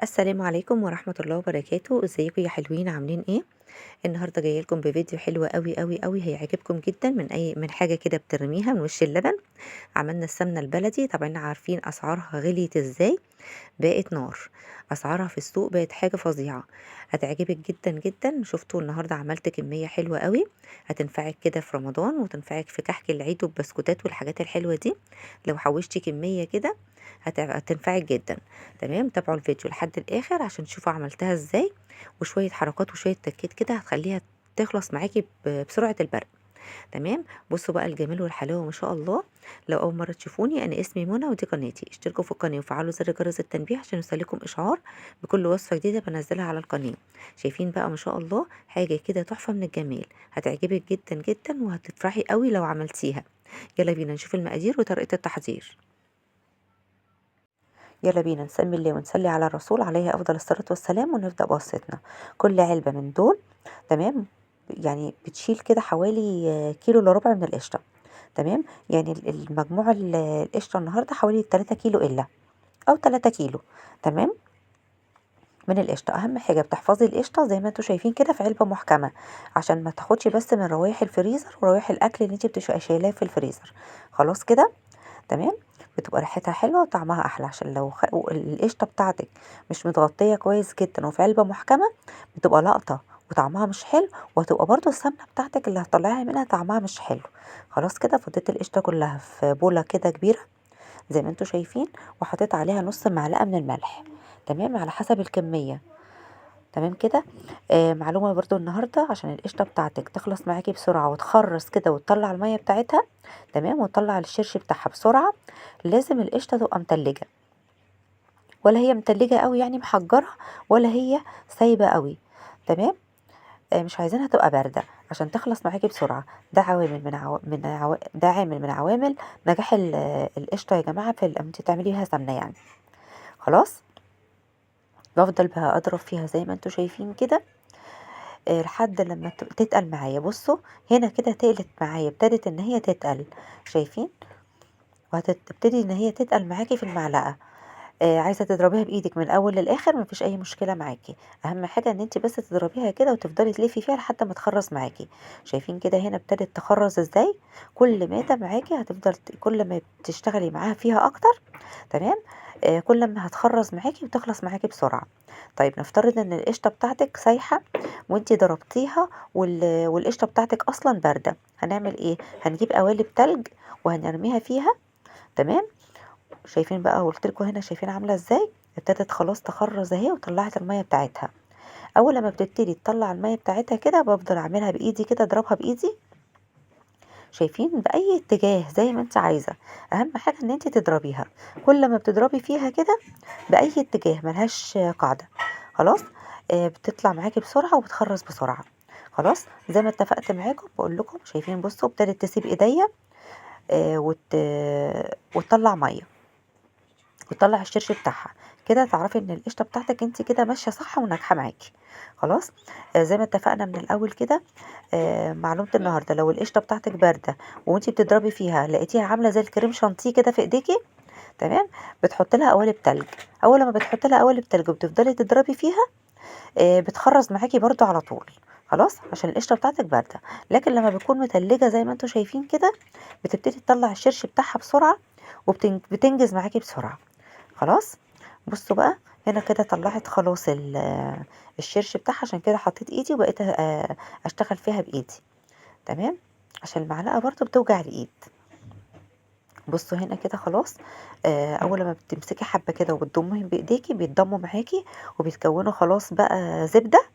السلام عليكم ورحمة الله وبركاته، ازيكم يا حلوين عاملين ايه؟ النهارده جايه لكم بفيديو حلو قوي قوي قوي هيعجبكم جدا من حاجه كده بترميها من وش اللبن. عملنا السمنه البلدي، طبعا عارفين اسعارها غليت ازاي، بقت نار. اسعارها في السوق بقت حاجه فظيعه. هتعجبك جدا جدا. شفتوا النهارده عملت كميه حلوه قوي، هتنفعك كده في رمضان وتنفعك في كحك العيد والبسكوتات والحاجات الحلوه دي. لو حوشتي كميه كده هتنفعك جدا. تمام، تابعوا الفيديو لحد الاخر عشان تشوفوا عملتها ازاي، وشويه حركات وشويه تكات كده هتخليها تخلص معاكي بسرعه البرق. تمام. بصوا بقى الجمال والحلاوه ما شاء الله. لو اول مره تشوفوني، انا اسمي منى ودي قناتي. اشتركوا في القناه وفعلوا زر جرس التنبيه عشان يوصلكم اشعار بكل وصفه جديده بنزلها على القناه. شايفين بقى ما شاء الله حاجه كده تحفه من الجمال، هتعجبك جدا جدا وهتفرحي قوي لو عملتيها. يلا بينا نشوف المقادير وطريقه التحضير. يلا بينا نسمي الله ونصلي على الرسول عليه افضل الصلاه والسلام ونبدا بوصفتنا. كل علبه من دول، تمام، يعني بتشيل كده حوالي كيلو الا ربع من القشطه. تمام، يعني المجموع القشطه النهارده حوالي 3 كيلو الا، او 3 كيلو. تمام، من القشطه. اهم حاجه بتحفظي القشطه زي ما انتوا شايفين كده في علبه محكمه، عشان ما تاخدش بس من روايح الفريزر وروايح الاكل اللي انت بتبقي شايلاه في الفريزر. خلاص كده. تمام، بتبقى ريحتها حلوه وطعمها احلى. عشان لو القشطه بتاعتك مش متغطيه كويس جدا وفي علبه محكمه، بتبقى لقطه وطعمها مش حلو، وهتبقى برضو السمنه بتاعتك اللي هتطلعيها منها طعمها مش حلو. خلاص كده، فضيت القشطه كلها في بوله كده كبيره زي ما انتوا شايفين، وحطيت عليها نص معلقه من الملح، تمام، على حسب الكميه. تمام كده. معلومة برضو النهاردة عشان القشطة بتاعتك تخلص معاكي بسرعة وتخرص كده وتطلع المية بتاعتها، تمام، وتطلع الشرش بتاعها بسرعة، لازم القشطة تبقى متلجة. ولا هي متلجة قوي يعني محجرة، ولا هي سايبة قوي. تمام. مش عايزينها تبقى باردة عشان تخلص معاكي بسرعة. ده عوامل ده عامل من عوامل نجاح القشطة يا جماعة في انت تعملي بيها سمنة يعني. خلاص. بفضل بقى اضرب فيها زي ما انتوا شايفين كده، لحد لما تتقل معايا. بصوا هنا كده تقلت معايا، ابتدت ان هي تتقل. شايفين؟ وهتبتدي ان هي تتقل معاكي في المعلقه. عايزه تضربيها بايدك من الاول للاخر مفيش اي مشكله معاكي. اهم حاجه ان انت بس تضربيها كده وتفضلي تلفي فيها لحد ما تخرز معاكي. شايفين كده هنا ابتدت تخرز ازاي؟ كل ما ده معاكي هتفضل كل ما تشتغلي معاها فيها اكتر. تمام. كل ما هتخرز معاكي وتخلص معاكي بسرعه. طيب نفترض ان القشطه بتاعتك سايحه وانتي ضربتيها والقشطه بتاعتك اصلا بارده، هنعمل ايه؟ هنجيب قوالب تلج وهنرميها فيها. تمام. شايفين بقى؟ قلت لكم هنا شايفين عامله ازاي؟ ابتدت خلاص تخرز اهي وطلعت الميه بتاعتها. اول لما بتبتدي تطلع الميه بتاعتها كده بفضل اعملها بايدي كده، اضربها بايدي. شايفين؟ باي اتجاه زي ما انت عايزه. اهم حاجه ان انت تضربيها. كل ما بتضربي فيها كده باي اتجاه، ملهاش قاعده. خلاص. بتطلع معاكي بسرعه وبتخرز بسرعه. خلاص زي ما اتفقت معاكم بقول لكم. شايفين؟ بصوا ابتدت تسيب ايديا، وتطلع ميه وتطلع الشرش بتاعها. كده تعرفي ان القشطه بتاعتك انت كده ماشيه صح وناجحه معاكي. خلاص. زي ما اتفقنا من الاول كده. معلومه النهارده، لو القشطه بتاعتك بارده وانت بتضربي فيها لقيتيها عامله زي الكريم شانتيه كده في ايديكي، تمام، بتحط لها قوالب تلج. اول ما بتحط لها قوالب تلج وبتفضلي تضربي فيها، بتخرز معاكي برضو على طول. خلاص عشان القشطه بتاعتك بارده. لكن لما بتكون متلجه زي ما انتوا شايفين كده، بتبتدي تطلع الشرش بتاعها بسرعه وبتنجز معاكي بسرعه. خلاص. بصوا بقى هنا كده طلعت خلاص الشرش بتاعها. عشان كده حطيت ايدي وبقيت اشتغل فيها بايدي. تمام، عشان المعلقه برضو بتوجع الايد. بصوا هنا كده خلاص. اول ما بتمسكي حبه كده وبتضمهم بايديكي بيتضموا معاكي وبيتكونوا خلاص بقى زبده.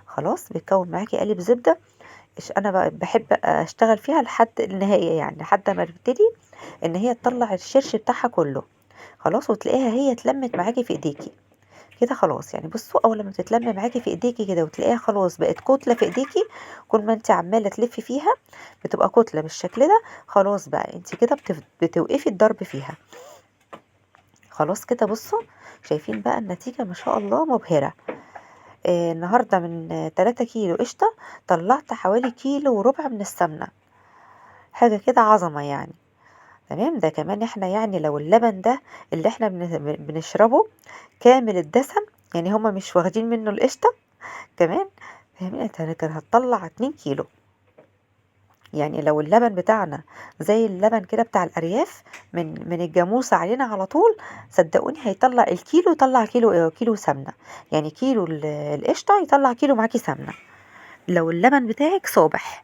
خلاص بيتكون معاكي قالب زبده. انا بقى بحب اشتغل فيها لحد النهايه، يعني لحد ما تبتدي ان هي تطلع الشرش بتاعها كله. خلاص، وتلاقيها هي اتلمت معاكي في ايديكي كده. خلاص يعني بصوا اول ما تتلم معاكي في ايديكي كده وتلاقيها خلاص بقت كتله في ايديكي، كل ما انت عماله تلفي فيها بتبقى كتله بالشكل ده. خلاص بقى انت كده بتوقفي الضرب فيها. خلاص كده. بصوا شايفين بقى النتيجه ما شاء الله مبهره. النهارده من 3 كيلو قشطه طلعت حوالي كيلو وربع من السمنه. حاجه كده عظمه يعني. تمام. ده كمان احنا يعني لو اللبن ده اللي احنا بنشربه كامل الدسم، يعني هما مش واخدين منه القشطة كمان. فاهمين؟ كان هتطلع 2 كيلو. يعني لو اللبن بتاعنا زي اللبن كده بتاع الأرياف من الجاموسة علينا على طول، صدقوني هيطلع الكيلو، يطلع كيلو سمنة. يعني كيلو القشطة يطلع كيلو معاكي سمنة، لو اللبن بتاعك صابح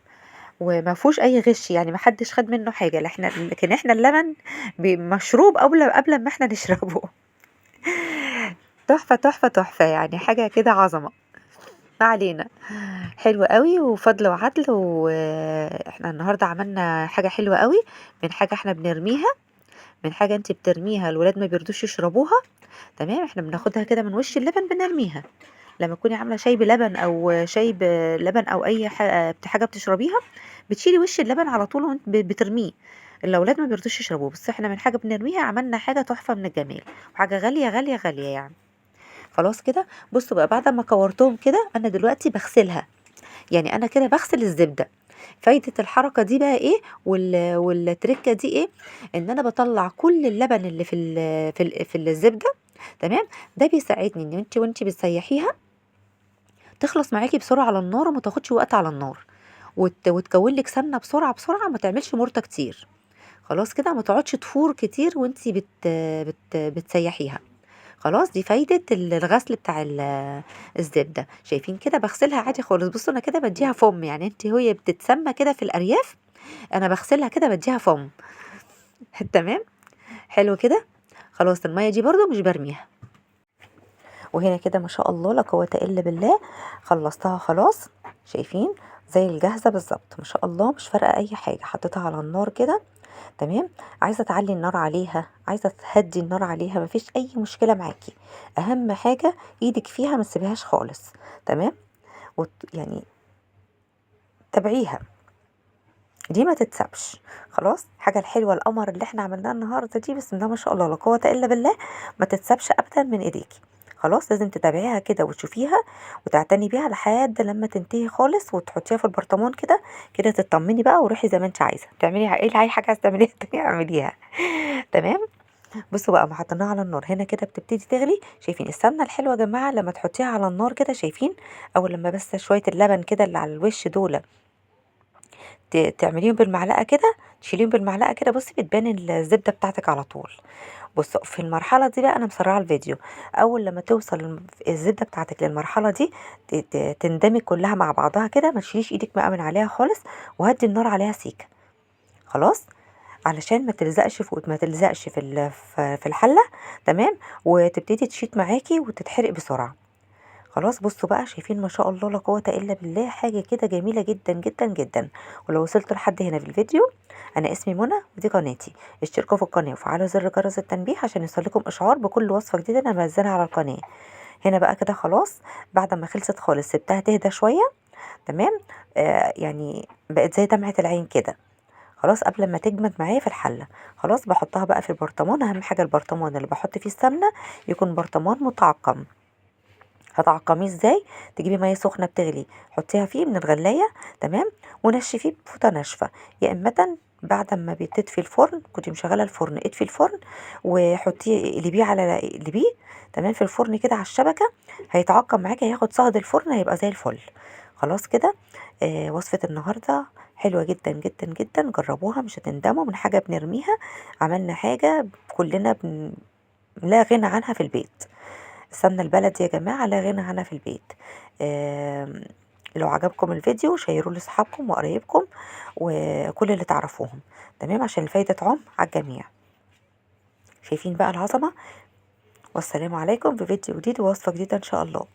وما فيهوش اي غش، يعني ما حدش خد منه حاجه. لكن احنا اللبن مشروب قبل ما احنا نشربه. تحفه تحفه تحفه، يعني حاجه كده عظمه. ما علينا. حلو قوي وفضل وعدل، واحنا النهارده عملنا حاجه حلوه قوي، من حاجه احنا بنرميها، من حاجه انت بترميها الولاد ما بيرضوش يشربوها. تمام، احنا بناخدها كده من وش اللبن بنرميها. لما تكوني عامله شاي بلبن او شاي بلبن او اي حاجه بتشربيها، بتشيلي وش اللبن على طول وانت بترميه. الاولاد ما بيرضوش يشربوه، بس احنا من حاجه بنرميها عملنا حاجه تحفه من الجمال، وحاجه غاليه غاليه غاليه يعني. خلاص كده. بصوا بقى، بعد ما كورتهم كده انا دلوقتي بغسلها. يعني انا كده بغسل الزبده. فايده الحركه دي بقى ايه، والتركه دي ايه؟ ان انا بطلع كل اللبن اللي في الزبده. تمام. ده بيساعدني ان انت وانت بتسيحيها تخلص معاكي بسرعه على النار، وما تاخدش وقت على النار، وتكون لك سمنه بسرعه بسرعه، ما تعملش مرته كتير. خلاص كده، ما تقعدش تفور كتير وانتي بتسيحيها. خلاص، دي فايده الغسل بتاع الزبده. شايفين كده بغسلها عادي خالص. بصوا انا كده بديها فم، يعني انت وهي بتتسمى كده في الارياف، انا بغسلها كده بديها فم. تمام. حلو كده. خلاص، الميه دي برضو مش برميها. وهنا كده ما شاء الله لا قوة الا بالله، خلصتها خلاص. شايفين؟ زي الجاهزة بالظبط ما شاء الله، مش فارقة اي حاجة. حطيتها على النار كده. تمام. عايزة تعلي النار عليها، عايزة تهدي النار عليها، مفيش اي مشكلة معاكي. اهم حاجة ايدك فيها ما تسيبهاش خالص. تمام. يعني تابعيها، دي ما تتسابش. خلاص، حاجة الحلوة القمر اللي احنا عملناها النهاردة دي بسم الله ما شاء الله لا قوة الا بالله، ما تتسابش ابدا من ايديكي. خلاص، لازم تتابعيها كده وتشوفيها وتعتني بيها لحد لما تنتهي خالص، وتحطيها في البرطمان كده. كده تطمني بقى وروحي زي ما انت عايزه تعملي اي حاجه عايزه تعمليها تانية اعمليها. تمام. بصوا بقى، ما حطيناها على النار هنا كده بتبتدي تغلي. شايفين السمنه الحلوه يا جماعه لما تحطيها على النار كده؟ شايفين؟ او لما بس شويه اللبن كده اللي على الوش دول تعمليهم بالمعلقه كده، تشيليهم بالمعلقه كده، بصي بتبان الزبده بتاعتك على طول. بص، في المرحله دي بقى انا مسرعه الفيديو. اول لما توصل الزبده بتاعتك للمرحله دي، تندمج كلها مع بعضها كده، ما تشيليش ايدك بقى من عليها خالص، وهدي النار عليها سيكه. خلاص، علشان ما تلزقش ما تلزقش في الحله. تمام. وتبتدي تشيط معاكي وتتحرق بسرعه. خلاص، بصوا بقى، شايفين ما شاء الله لا قوة الا بالله، حاجة كده جميلة جدا جدا جدا. ولو وصلتوا لحد هنا في الفيديو، انا اسمي منى ودي قناتي. اشتركوا في القناة وفعلوا زر جرس التنبيه عشان يوصلكم اشعار بكل وصفة جديدة انا منزلها على القناة. هنا بقى كده خلاص، بعد ما خلصت خالص سبتها تهدى شوية. تمام. يعني بقت زي دمعة العين كده. خلاص، قبل ما تجمد معايا في الحلة. خلاص، بحطها بقى في البرطمان. اهم حاجة البرطمان اللي بحط فيه السمنة يكون برطمان متعقم. هتعقميه ازاي؟ تجيبي ميه سخنه بتغلي، حطيها فيه من الغلايه. تمام. ونشفيه بفوطه ناشفه. يا اما بعد ما بتطفي الفرن، كنت مشغله الفرن، اطفي الفرن وحطيه، اقلبيه. تمام، في الفرن كده على الشبكه. هيتعقم معاكي، هياخد صهد الفرن، هيبقى زي الفل. خلاص كده. وصفه النهارده حلوه جدا جدا جدا، جربوها مش هتندموا من حاجه بنرميها. عملنا حاجه كلنا لا غنى عنها في البيت. السمنة البلدي يا جماعة لا غنى عنها في البيت. لو عجبكم الفيديو شيروه لاصحابكم وقرايبكم وكل اللي تعرفوهم. تمام، عشان الفايدة تعم على الجميع. شايفين بقى العظمة؟ والسلام عليكم بفيديو جديد ووصفة جديدة ان شاء الله.